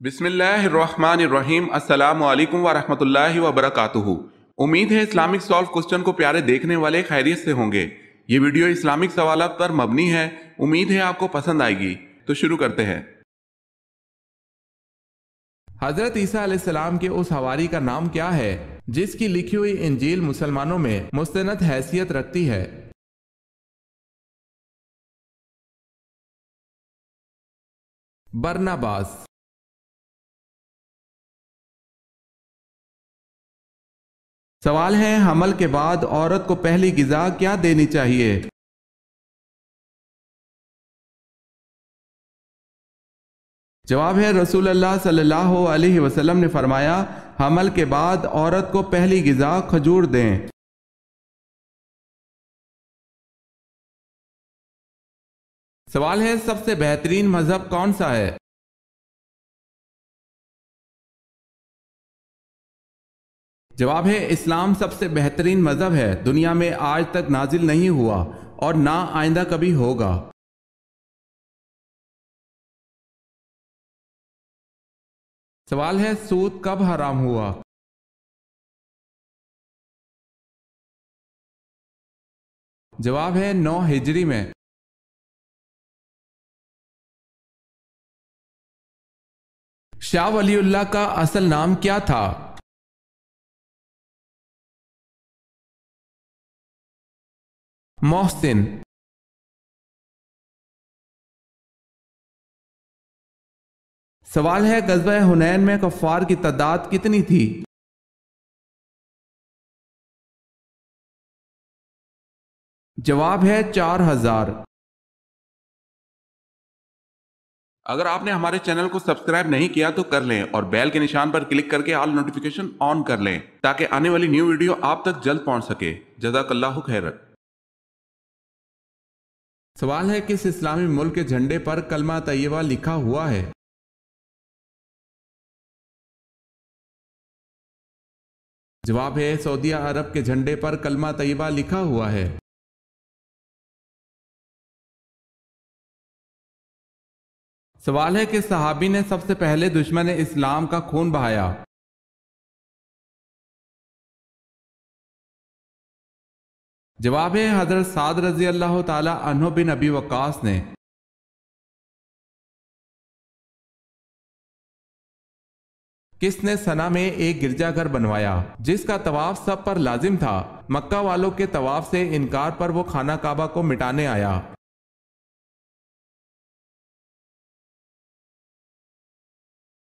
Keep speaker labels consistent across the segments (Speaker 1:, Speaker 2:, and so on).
Speaker 1: بسم اللہ الرحمن الرحیم۔ السلام علیکم ورحمۃ اللہ وبرکاتہ۔ امید ہے اسلامک سالو کوسچن کو پیارے دیکھنے والے خیریت سے ہوں گے۔ یہ ویڈیو اسلامک سوالات پر مبنی ہے، امید ہے آپ کو پسند آئے گی۔ تو شروع کرتے ہیں۔ حضرت عیسیٰ علیہ السلام کے اس حواری کا نام کیا ہے جس کی لکھی ہوئی انجیل مسلمانوں میں مستند حیثیت رکھتی ہے؟ برناباس۔ سوال ہے، حمل کے بعد عورت کو پہلی غذا کیا دینی چاہیے؟ جواب ہے، رسول اللہ صلی اللہ علیہ وسلم نے فرمایا، حمل کے بعد عورت کو پہلی غذا کھجور دیں۔ سوال ہے، سب سے بہترین مذہب کون سا ہے؟ جواب ہے، اسلام سب سے بہترین مذہب ہے، دنیا میں آج تک نازل نہیں ہوا اور نہ آئندہ کبھی ہوگا۔ سوال ہے، سود کب حرام ہوا؟ جواب ہے، 9 ہجری میں۔ شاہ ولی اللہ کا اصل نام کیا تھا؟ محسن۔ سوال ہے، غزوہ حنین میں کفار کی تعداد کتنی تھی؟ جواب ہے 4000۔ اگر آپ نے ہمارے چینل کو سبسکرائب نہیں کیا تو کر لیں اور بیل کے نشان پر کلک کر کے آل نوٹیفیکیشن آن کر لیں تاکہ آنے والی نیو ویڈیو آپ تک جلد پہنچ سکے۔ جزاک اللہ خیر۔ سوال ہے، کس اسلامی ملک کے جھنڈے پر کلمہ طیبہ لکھا ہوا ہے؟ جواب ہے، سعودیہ عرب کے جھنڈے پر کلمہ طیبہ لکھا ہوا ہے۔ سوال ہے، کہ صحابی نے سب سے پہلے دشمن اسلام کا خون بہایا؟ جواب ہے، حضرت سعد رضی اللہ تعالی عنہ بن ابی وقاص نے۔ کس نے سنا میں ایک گرجا گھر بنوایا جس کا طواف سب پر لازم تھا؟ مکہ والوں کے طواف سے انکار پر وہ خانہ کعبہ کو مٹانے آیا۔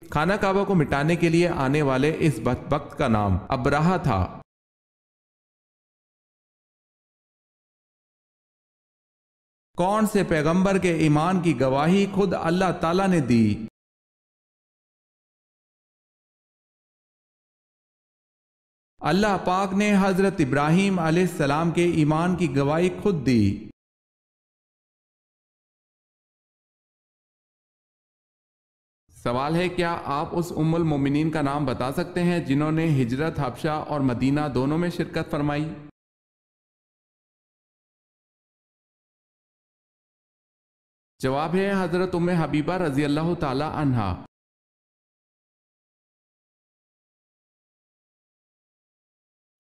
Speaker 1: خانہ کعبہ کو مٹانے کے لیے آنے والے اس بدبخت کا نام ابرہہ تھا۔ کون سے پیغمبر کے ایمان کی گواہی خود اللہ تعالیٰ نے دی؟ اللہ پاک نے حضرت ابراہیم علیہ السلام کے ایمان کی گواہی خود دی۔ سوال ہے، کیا آپ اس ام المومنین کا نام بتا سکتے ہیں جنہوں نے ہجرت حبشہ اور مدینہ دونوں میں شرکت فرمائی؟ جواب ہے، حضرت ام حبیبہ رضی اللہ تعالی عنہا۔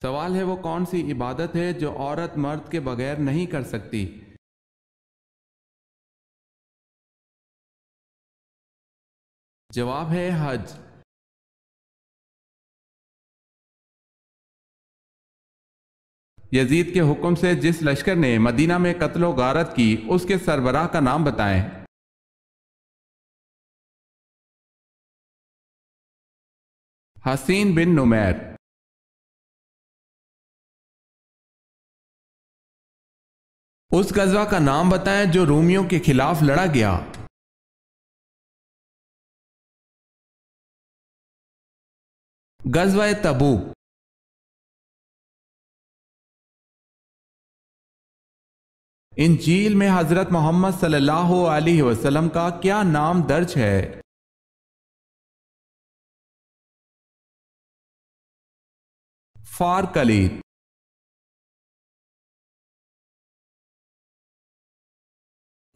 Speaker 1: سوال ہے، وہ کون سی عبادت ہے جو عورت مرد کے بغیر نہیں کر سکتی؟ جواب ہے، حج۔ یزید کے حکم سے جس لشکر نے مدینہ میں قتل و غارت کی اس کے سربراہ کا نام بتائیں۔ حسین بن نمیر۔ اس غزوہ کا نام بتائیں جو رومیوں کے خلاف لڑا گیا۔ غزوہ تبوک۔ انجیل میں حضرت محمد صلی اللہ علیہ وسلم کا کیا نام درج ہے؟ فارکلید۔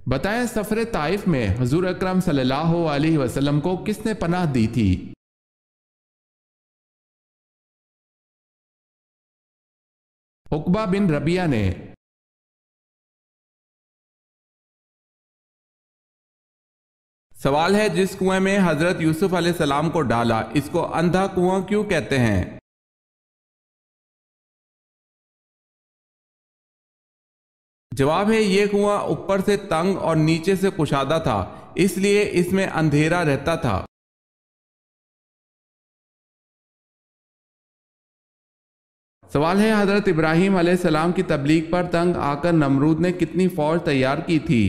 Speaker 1: بتائیں سفر طائف میں حضور اکرم صلی اللہ علیہ وسلم کو کس نے پناہ دی تھی؟ عقبہ بن ربیعہ نے۔ سوال ہے جس کنویں میں حضرت یوسف علیہ السلام کو ڈالا اس کو اندھا کنواں کیوں کہتے ہیں؟ جواب ہے یہ کنواں اوپر سے تنگ اور نیچے سے کشادہ تھا، اس لیے اس میں اندھیرا رہتا تھا۔ سوال ہے حضرت ابراہیم علیہ السلام کی تبلیغ پر تنگ آ کر نمرود نے کتنی فوج تیار کی تھی؟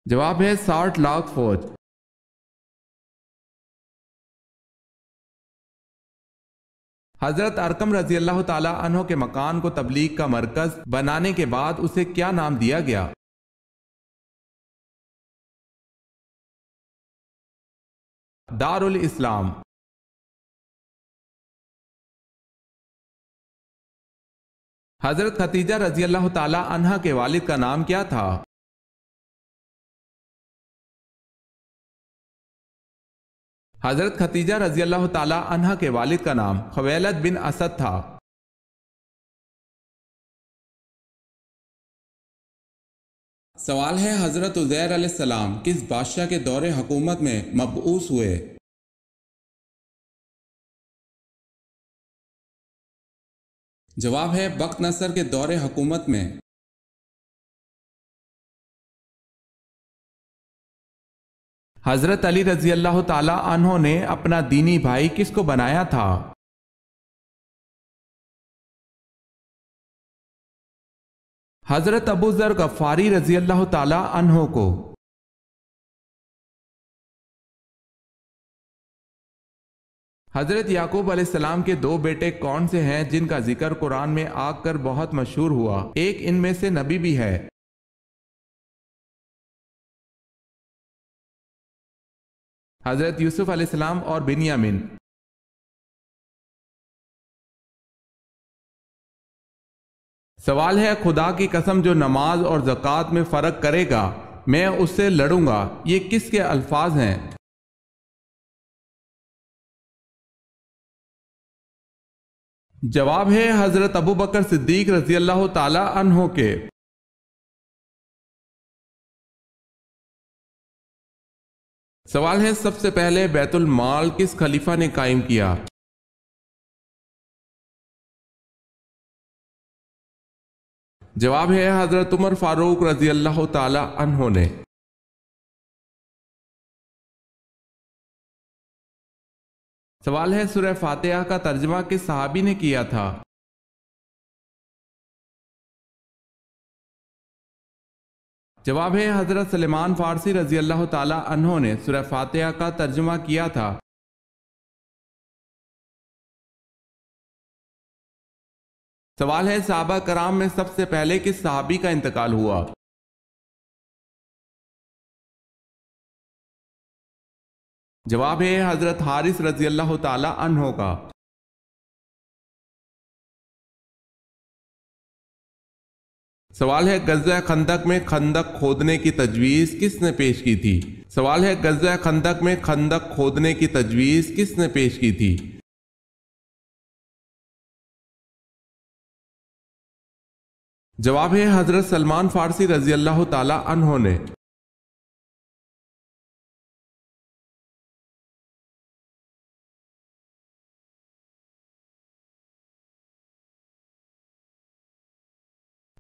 Speaker 1: جواب ہے 60 لاکھ فوج۔ حضرت ارقم رضی اللہ تعالی عنہ کے مکان کو تبلیغ کا مرکز بنانے کے بعد اسے کیا نام دیا گیا؟ دار الاسلام۔ حضرت ختیجہ رضی اللہ تعالی عنہ کے والد کا نام کیا تھا؟ حضرت ختیجہ رضی اللہ تعالی عنہ کے والد کا نام خویلد بن اسد تھا۔ سوال ہے حضرت عزیر علیہ السلام کس بادشاہ کے دور حکومت میں مبعوث ہوئے؟ جواب ہے بخت نصر کے دور حکومت میں۔ حضرت علی رضی اللہ تعالی عنہ نے اپنا دینی بھائی کس کو بنایا تھا؟ حضرت ابو ذر غفاری رضی اللہ تعالی عنہ کو۔ حضرت یعقوب علیہ السلام کے 2 بیٹے کون سے ہیں جن کا ذکر قرآن میں آ کر بہت مشہور ہوا؟ ایک ان میں سے نبی بھی ہے۔ حضرت یوسف علیہ السلام اور بنیامین۔ سوال ہے خدا کی قسم جو نماز اور زکوٰۃ میں فرق کرے گا میں اس سے لڑوں گا، یہ کس کے الفاظ ہیں؟ جواب ہے حضرت ابو بکر صدیق رضی اللہ تعالی عنہ کے۔ سوال ہے سب سے پہلے بیت المال کس خلیفہ نے قائم کیا؟ جواب ہے حضرت عمر فاروق رضی اللہ تعالی عنہ نے۔ سوال ہے سورہ فاتحہ کا ترجمہ کس صحابی نے کیا تھا؟ جواب ہے حضرت سلیمان فارسی رضی اللہ تعالی عنہ نے سورہ فاتحہ کا ترجمہ کیا تھا۔ سوال ہے صحابہ کرام میں سب سے پہلے کس صحابی کا انتقال ہوا؟ جواب ہے حضرت حارث رضی اللہ تعالی عنہ کا۔ سوال ہے غزوہ خندق میں خندق کھودنے کی تجویز کس نے پیش کی تھی؟ سوال ہے غزوہ خندق میں خندق کھودنے کی تجویز کس نے پیش کی تھی؟ جواب ہے حضرت سلمان فارسی رضی اللہ تعالی عنہ نے۔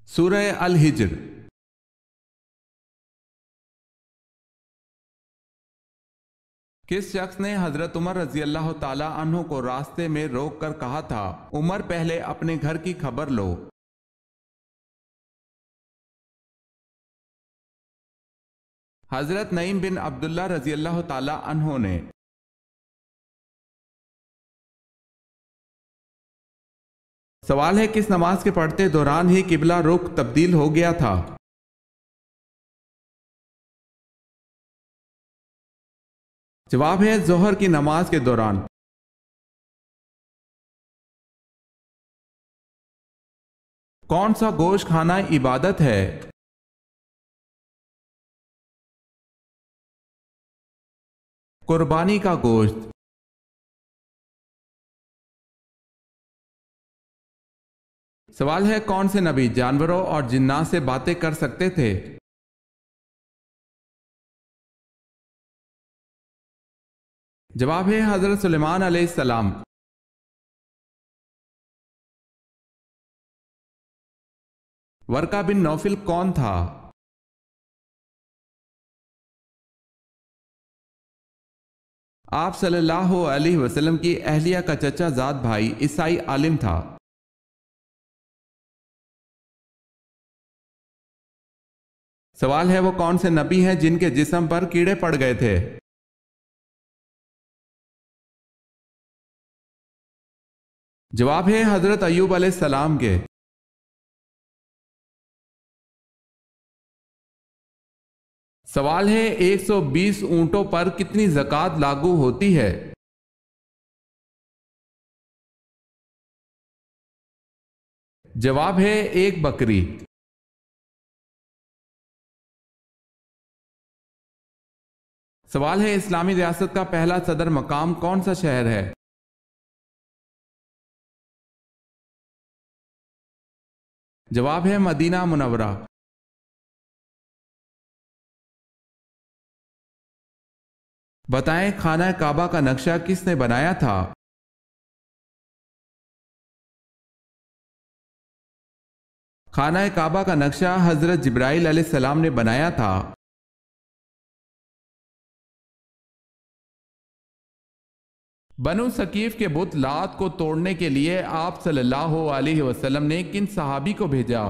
Speaker 1: سورہ الحجر۔ کس شخص نے حضرت عمر رضی اللہ تعالی عنہ کو راستے میں روک کر کہا تھا عمر پہلے اپنے گھر کی خبر لو؟ حضرت نعیم بن عبداللہ رضی اللہ تعالی عنہ نے۔ سوال ہے کس نماز کے پڑھتے دوران ہی قبلہ رخ تبدیل ہو گیا تھا؟ جواب ہے ظہر کی نماز کے دوران۔ کون سا گوشت کھانا عبادت ہے؟ قربانی کا گوشت۔ سوال ہے کون سے نبی جانوروں اور جنات سے باتیں کر سکتے تھے؟ جواب ہے حضرت سلیمان علیہ السلام۔ ورقہ بن نوفل کون تھا؟ آپ صلی اللہ علیہ وسلم کی اہلیہ کا چچا زاد بھائی عیسائی عالم تھا۔ سوال ہے وہ کون سے نبی ہیں جن کے جسم پر کیڑے پڑ گئے تھے؟ جواب ہے حضرت ایوب علیہ السلام کے۔ سوال ہے 120 اونٹوں پر کتنی زکوٰۃ لاگو ہوتی ہے؟ جواب ہے 1 بکری۔ سوال ہے اسلامی ریاست کا پہلا صدر مقام کون سا شہر ہے؟ جواب ہے مدینہ منورہ۔ بتائیں خانہ کعبہ کا نقشہ کس نے بنایا تھا؟ خانہ کعبہ کا نقشہ حضرت جبرائیل علیہ السلام نے بنایا تھا۔ بنو ثقیف کے بت لات کو توڑنے کے لیے آپ صلی اللہ علیہ وسلم نے کن صحابی کو بھیجا؟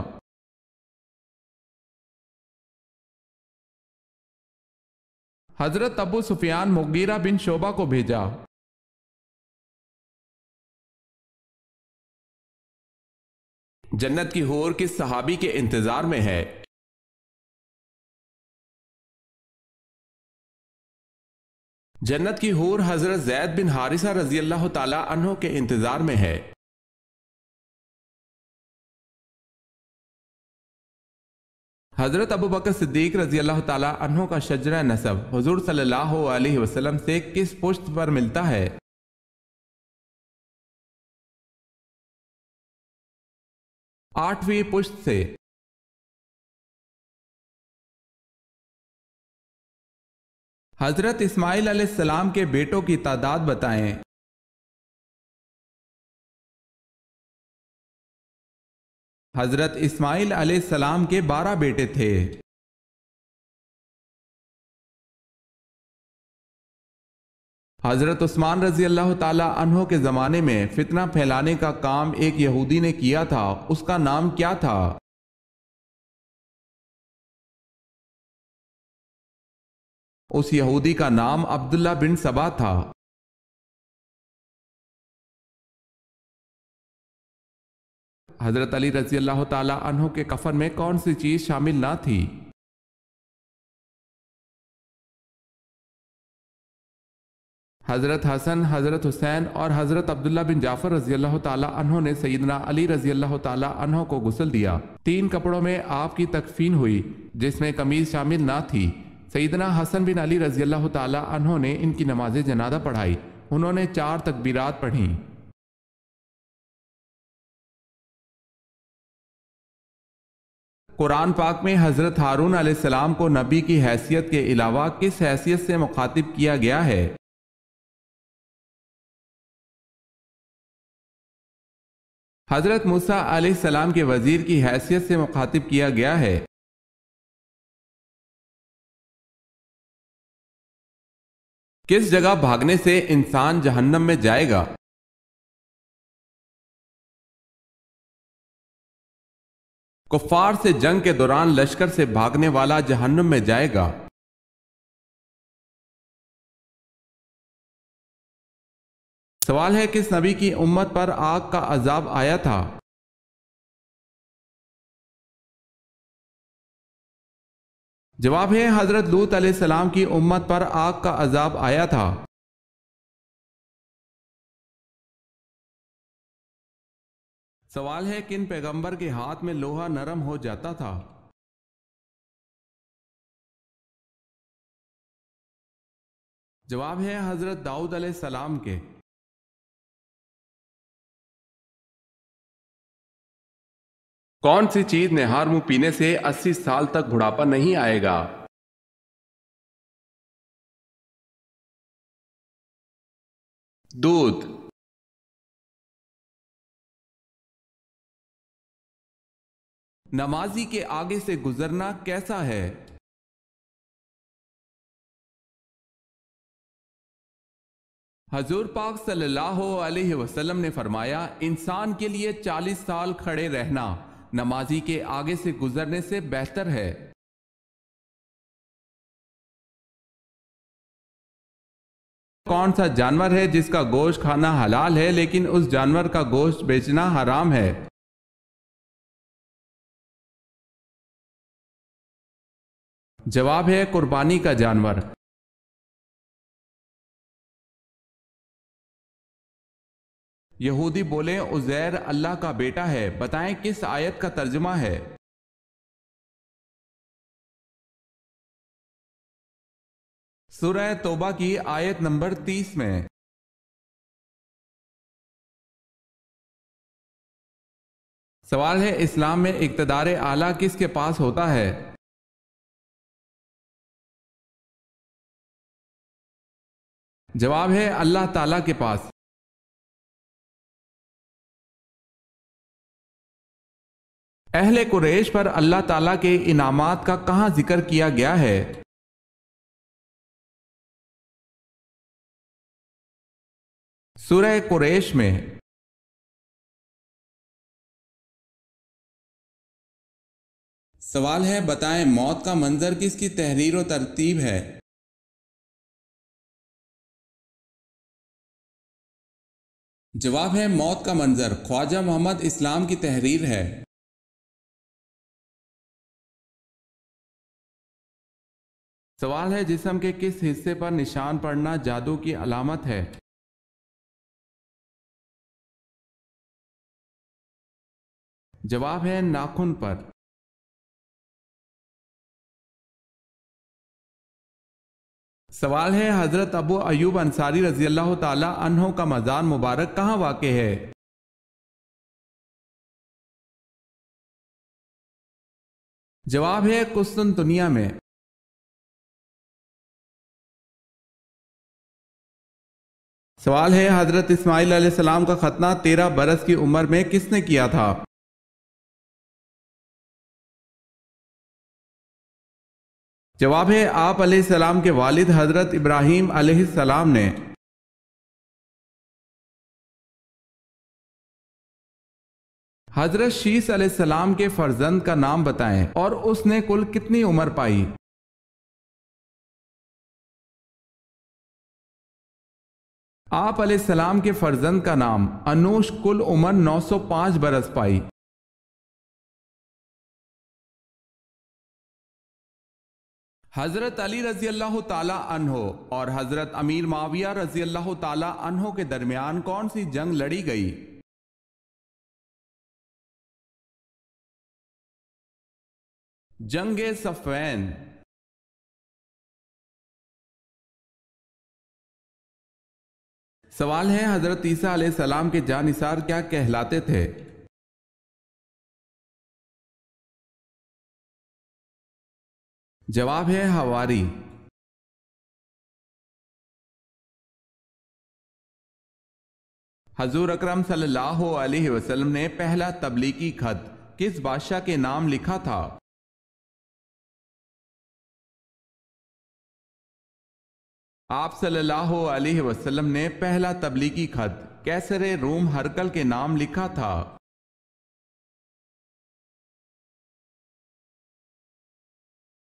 Speaker 1: حضرت ابو سفیان مغیرہ بن شعبہ کو بھیجا۔ جنت کی حور کس صحابی کے انتظار میں ہے؟ جنت کی حور حضرت زید بن حارثہ رضی اللہ تعالی عنہ کے انتظار میں ہے۔ حضرت ابو بکر صدیق رضی اللہ تعالی عنہ کا شجرہ نسب حضور صلی اللہ علیہ وسلم سے کس پشت پر ملتا ہے؟ آٹھویں پشت سے۔ حضرت اسماعیل علیہ السلام کے بیٹوں کی تعداد بتائیں۔ حضرت اسماعیل علیہ السلام کے 12 بیٹے تھے۔ حضرت عثمان رضی اللہ تعالی عنہ کے زمانے میں فتنہ پھیلانے کا کام ایک یہودی نے کیا تھا، اس کا نام کیا تھا؟ اس یہودی کا نام عبداللہ بن سبا تھا۔ حضرت علی رضی اللہ تعالی عنہ کے کفن میں کون سی چیز شامل نہ تھی؟ حضرت حسن، حضرت حسین اور حضرت عبداللہ بن جعفر رضی اللہ تعالی عنہ نے سیدنا علی رضی اللہ تعالی عنہ کو غسل دیا۔ 3 کپڑوں میں آپ کی تکفین ہوئی جس میں قمیض شامل نہ تھی۔ سیدنا حسن بن علی رضی اللہ تعالی عنہ نے ان کی نماز جنازہ پڑھائی۔ انہوں نے 4 تکبیرات پڑھیں۔ قرآن پاک میں حضرت ہارون علیہ السلام کو نبی کی حیثیت کے علاوہ کس حیثیت سے مخاطب کیا گیا ہے؟ حضرت موسیٰ علیہ السلام کے وزیر کی حیثیت سے مخاطب کیا گیا ہے۔ کس جگہ بھاگنے سے انسان جہنم میں جائے گا؟ کفار سے جنگ کے دوران لشکر سے بھاگنے والا جہنم میں جائے گا۔ سوال ہے کس نبی کی امت پر آگ کا عذاب آیا تھا؟ جواب ہے حضرت لوط علیہ السلام کی امت پر آگ کا عذاب آیا تھا۔ سوال ہے کن پیغمبر کے ہاتھ میں لوہا نرم ہو جاتا تھا؟ جواب ہے حضرت داؤد علیہ السلام کے۔ کون سی چیز نہار منہ پینے سے 80 سال تک بڑھاپا نہیں آئے گا؟ دودھ۔ نمازی کے آگے سے گزرنا کیسا ہے؟ حضور پاک صلی اللہ علیہ وسلم نے فرمایا، انسان کے لیے 40 سال کھڑے رہنا نمازی کے آگے سے گزرنے سے بہتر ہے۔ کون سا جانور ہے جس کا گوشت کھانا حلال ہے لیکن اس جانور کا گوشت بیچنا حرام ہے؟ جواب ہے قربانی کا جانور۔ یہودی بولے عزیر اللہ کا بیٹا ہے، بتائیں کس آیت کا ترجمہ ہے؟ سورہ توبہ کی آیت نمبر 30 میں۔ سوال ہے اسلام میں اقتدار اعلیٰ کس کے پاس ہوتا ہے؟ جواب ہے اللہ تعالیٰ کے پاس۔ اہل قریش پر اللہ تعالیٰ کے انعامات کا کہاں ذکر کیا گیا ہے؟ سورہ قریش میں۔ سوال ہے بتائیں موت کا منظر کس کی تحریر و ترتیب ہے؟ جواب ہے موت کا منظر خواجہ محمد اسلام کی تحریر ہے۔ سوال ہے جسم کے کس حصے پر نشان پڑنا جادو کی علامت ہے؟ جواب ہے ناخن پر۔ سوال ہے حضرت ابو ایوب انصاری رضی اللہ تعالی عنہ کا مزار مبارک کہاں واقع ہے؟ جواب ہے قسطنطنیہ میں۔ سوال ہے حضرت اسماعیل علیہ السلام کا ختنہ 13 برس کی عمر میں کس نے کیا تھا؟ جواب ہے آپ علیہ السلام کے والد حضرت ابراہیم علیہ السلام نے۔ حضرت شیس علیہ السلام کے فرزند کا نام بتائیں اور اس نے کل کتنی عمر پائی؟ آپ علیہ السلام کے فرزند کا نام انوش کل عمر 905 برس پائی۔ حضرت علی رضی اللہ تعالی عنہ اور حضرت امیر معاویہ رضی اللہ تعالی عنہ کے درمیان کون سی جنگ لڑی گئی؟ جنگ صفین۔ سوال ہے حضرت عیسیٰ علیہ السلام کے جانثار کیا کہلاتے تھے؟ جواب ہے حواری۔ حضور اکرم صلی اللہ علیہ وسلم نے پہلا تبلیغی خط کس بادشاہ کے نام لکھا تھا؟ آپ صلی اللہ علیہ وسلم نے پہلا تبلیغی خط کیسر روم ہرقل کے نام لکھا تھا۔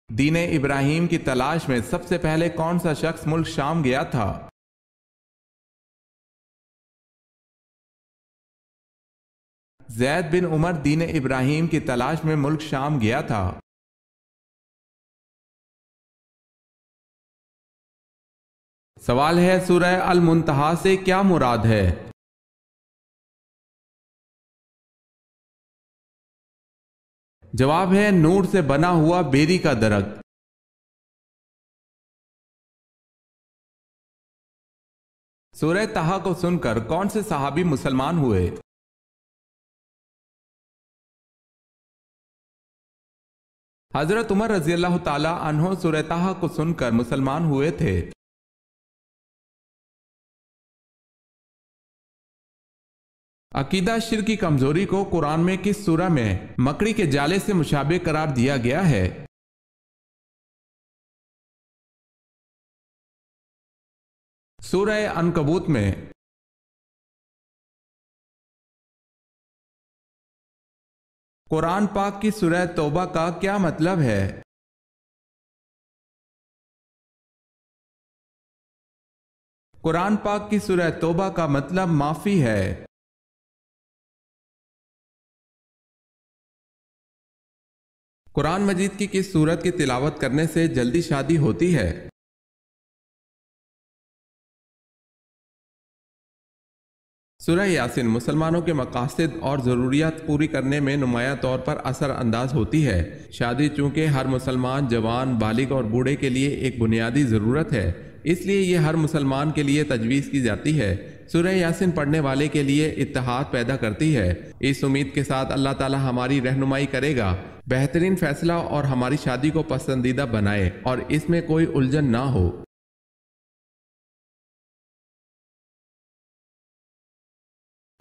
Speaker 1: دین ابراہیم کی تلاش میں سب سے پہلے کون سا شخص ملک شام گیا تھا؟ زید بن عمر دین ابراہیم کی تلاش میں ملک شام گیا تھا۔ سوال ہے سورہ المنتہا سے کیا مراد ہے؟ جواب ہے نور سے بنا ہوا بیری کا درخت۔ سورہ طٰہٰ کو سن کر کون سے صحابی مسلمان ہوئے؟ حضرت عمر رضی اللہ تعالیٰ عنہ سورہ طٰہٰ کو سن کر مسلمان ہوئے تھے۔ عقیدہ شرک کی کمزوری کو قرآن میں کس سورہ میں مکڑی کے جالے سے مشابہ قرار دیا گیا ہے؟ سورہ عنکبوت میں۔ قرآن پاک کی سورہ توبہ کا کیا مطلب ہے؟ قرآن پاک کی سورہ توبہ کا مطلب معافی ہے۔ قرآن مجید کی کس سورت کی تلاوت کرنے سے جلدی شادی ہوتی ہے؟ سورہ یاسین مسلمانوں کے مقاصد اور ضروریات پوری کرنے میں نمایاں طور پر اثر انداز ہوتی ہے۔ شادی چونکہ ہر مسلمان جوان، بالغ اور بوڑھے کے لیے ایک بنیادی ضرورت ہے، اس لیے یہ ہر مسلمان کے لیے تجویز کی جاتی ہے۔ سورہ یاسین پڑھنے والے کے لیے اتحاد پیدا کرتی ہے۔ اس امید کے ساتھ اللہ تعالی ہماری رہنمائی کرے گا، بہترین فیصلہ اور ہماری شادی کو پسندیدہ بنائے اور اس میں کوئی الجھن نہ ہو۔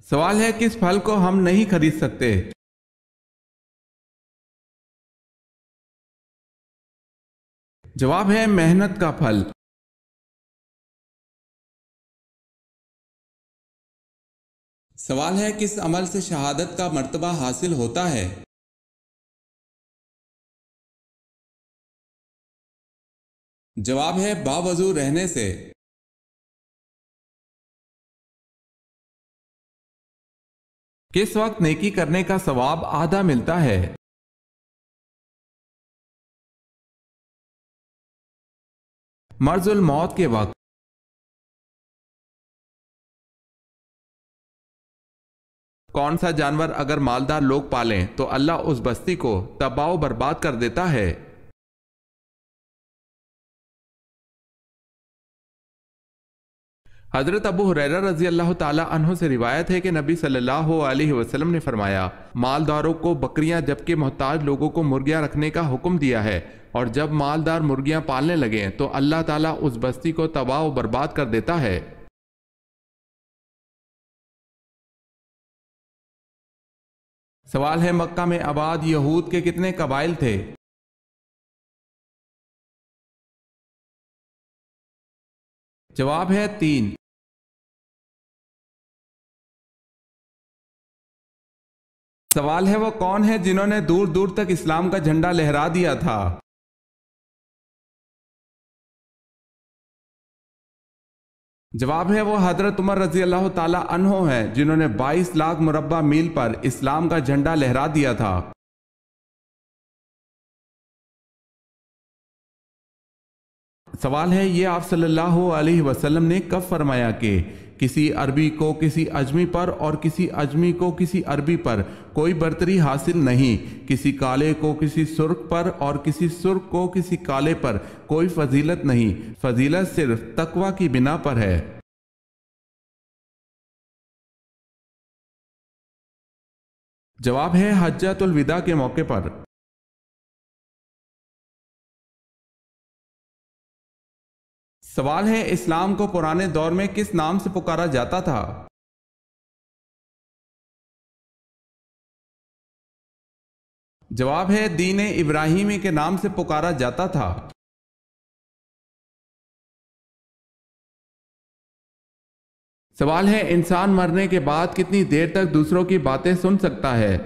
Speaker 1: سوال ہے کس پھل کو ہم نہیں خرید سکتے؟ جواب ہے محنت کا پھل۔ سوال ہے کس عمل سے شہادت کا مرتبہ حاصل ہوتا ہے؟ جواب ہے باوضو رہنے سے۔ کس وقت نیکی کرنے کا ثواب آدھا ملتا ہے؟ مرض الموت کے وقت۔ کون سا جانور اگر مالدار لوگ پالیں تو اللہ اس بستی کو تباہ و برباد کر دیتا ہے؟ حضرت ابو ہریرہ رضی اللہ تعالی عنہ سے روایت ہے کہ نبی صلی اللہ علیہ وسلم نے فرمایا، مالداروں کو بکریاں جبکہ محتاج لوگوں کو مرغیاں رکھنے کا حکم دیا ہے، اور جب مالدار مرغیاں پالنے لگیں تو اللہ تعالیٰ اس بستی کو تباہ و برباد کر دیتا ہے۔ سوال ہے مکہ میں آباد یہود کے کتنے قبائل تھے؟ جواب ہے 3۔ سوال ہے وہ کون ہے جنہوں نے دور دور تک اسلام کا جھنڈا لہرا دیا تھا؟ جواب ہے وہ حضرت عمر رضی اللہ تعالی عنہ ہیں جنہوں نے 22 لاکھ مربع میل پر اسلام کا جھنڈا لہرا دیا تھا۔ سوال ہے یہ آپ صلی اللہ علیہ وسلم نے کب فرمایا کہ کسی عربی کو کسی عجمی پر اور کسی عجمی کو کسی عربی پر کوئی برتری حاصل نہیں، کسی کالے کو کسی سرخ پر اور کسی سرخ کو کسی کالے پر کوئی فضیلت نہیں، فضیلت صرف تقوی کی بنا پر ہے۔ جواب ہے حجۃ الوداع کے موقع پر۔ سوال ہے اسلام کو پرانے دور میں کس نام سے پکارا جاتا تھا؟ جواب ہے دین ابراہیمی کے نام سے پکارا جاتا تھا۔ سوال ہے انسان مرنے کے بعد کتنی دیر تک دوسروں کی باتیں سن سکتا ہے؟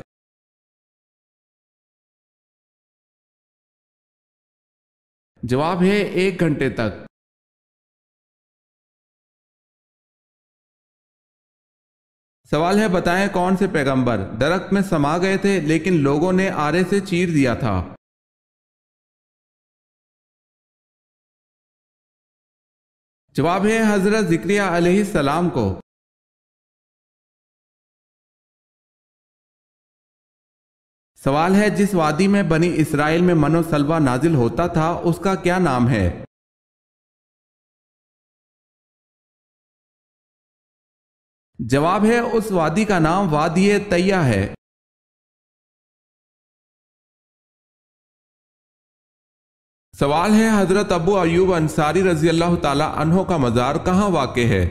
Speaker 1: جواب ہے 1 گھنٹے تک۔ سوال ہے بتائیں کون سے پیغمبر درخت میں سما گئے تھے لیکن لوگوں نے آرے سے چیر دیا تھا؟ جواب ہے حضرت زکریا علیہ السلام کو۔ سوال ہے جس وادی میں بنی اسرائیل میں من و سلوہ نازل ہوتا تھا اس کا کیا نام ہے؟ جواب ہے اس وادی کا نام وادی طیہ ہے۔ سوال ہے حضرت ابو ایوب انصاری رضی اللہ تعالی عنہ کا مزار کہاں واقع ہے؟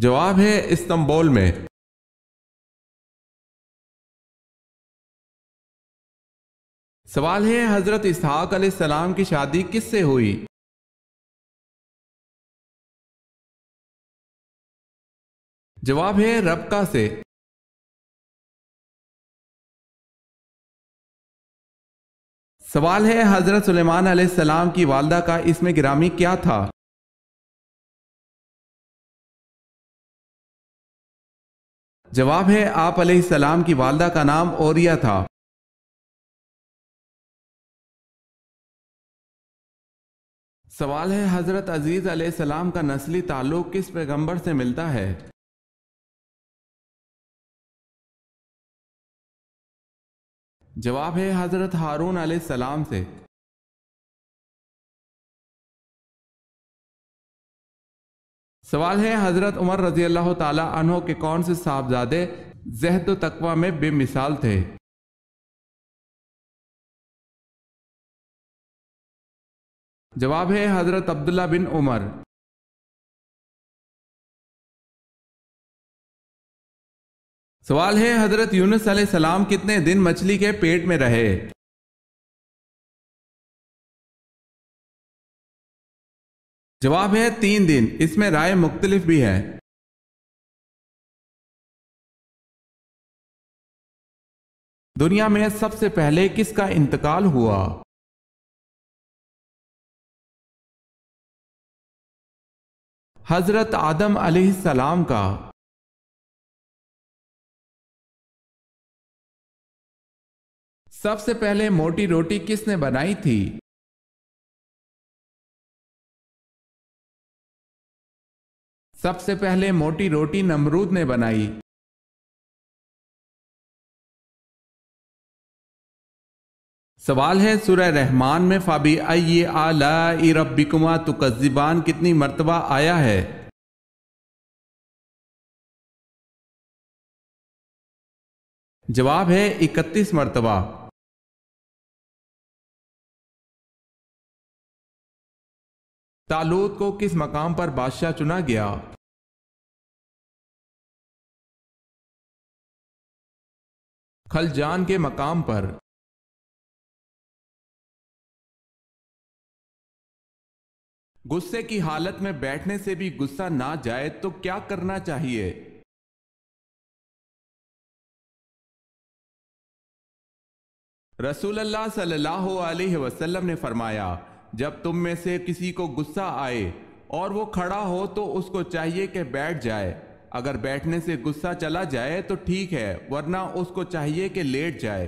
Speaker 1: جواب ہے استنبول میں۔ سوال ہے حضرت اسحاق علیہ السلام کی شادی کس سے ہوئی؟ جواب ہے ربکہ سے۔ سوال ہے حضرت سلیمان علیہ السلام کی والدہ کا اسم گرامی کیا تھا؟ جواب ہے آپ علیہ السلام کی والدہ کا نام اوریہ تھا۔ سوال ہے حضرت عزیز علیہ السلام کا نسلی تعلق کس پیغمبر سے ملتا ہے؟ جواب ہے حضرت ہارون علیہ السلام سے۔ سوال ہے حضرت عمر رضی اللہ تعالی عنہ کے کون سے صاحبزادے زہد و تقوی میں بے مثال تھے؟ جواب ہے حضرت عبداللہ بن عمر۔ سوال ہے حضرت یونس علیہ السلام کتنے دن مچھلی کے پیٹ میں رہے؟ جواب ہے 3 دن، اس میں رائے مختلف بھی ہے۔ دنیا میں سب سے پہلے کس کا انتقال ہوا؟ حضرت آدم علیہ السلام کا۔ سب سے پہلے موٹی روٹی کس نے بنائی تھی؟ سب سے پہلے موٹی روٹی نمرود نے بنائی۔ سوال ہے سورہ رحمان میں فَبِأَيِّ آلَاءِ رَبِّكُمَا تُكَذِّبَانِ کتنی مرتبہ آیا ہے؟ جواب ہے 31 مرتبہ۔ طالوت کو کس مقام پر بادشاہ چنا گیا؟ خلجان کے مقام پر۔ غصے کی حالت میں بیٹھنے سے بھی غصہ نہ جائے تو کیا کرنا چاہیے؟ رسول اللہ صلی اللہ علیہ وسلم نے فرمایا جب تم میں سے کسی کو غصہ آئے اور وہ کھڑا ہو تو اس کو چاہیے کہ بیٹھ جائے، اگر بیٹھنے سے غصہ چلا جائے تو ٹھیک ہے ورنہ اس کو چاہیے کہ لیٹ جائے۔